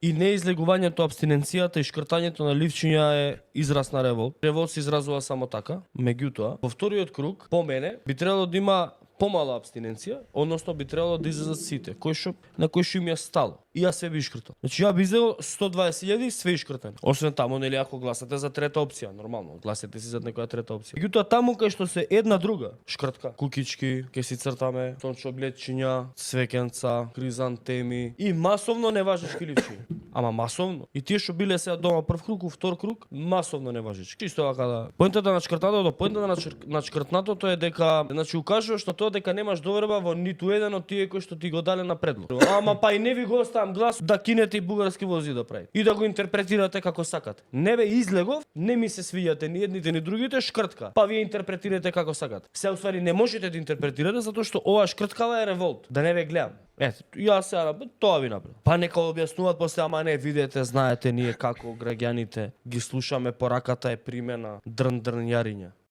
И неизлегувањето, абстиненцијата и шкртањето на ливчиња е израз на револт. Револт се изразува само така. Меѓутоа, во вториот круг, по мене, би требало да има помала абстиненција, односно би требало да излезат сите, на кои што им ја стало. И јас све би шкртал. Значи ја би излезел 120.000 и све шкртен. Освен таму, нели, ако гласате за трета опција, нормално, гласате си за некоја трета опција. Меѓутоа таму кај што се една друга шкртка, кукички, ќе си цртаме сончогледчиња, цвеќенца, хризантеми и масовно неважечки ливчиња. Ама масовно. И тие што биле сега дома прв круг, втор круг, масовно неважечки. Чисто така да. Поентата на шкртнатото, на шкртнатото е дека, значи укажуваш на тоа дека немаш доверба во ниту еден од тие кои што ти го дале на предлог. Ама па и не ви го оставам глас да кинете и бугарски вози да прави. И да го интерпретирате како сакате. Не бе, излегов, не ми се свиѓате ни едните ни другите, шкртка. Па вие интерпретирате како сакате. Се уствари не можете да интерпретирате затоа што ова шкрткава е револт. Да не ве гледам. Ето, јас сега тоа ви направам. Па нека објаснуваат после, ама не, видете, знаете ние како граѓаните ги слушаме, пораката е примена, дрн јариња.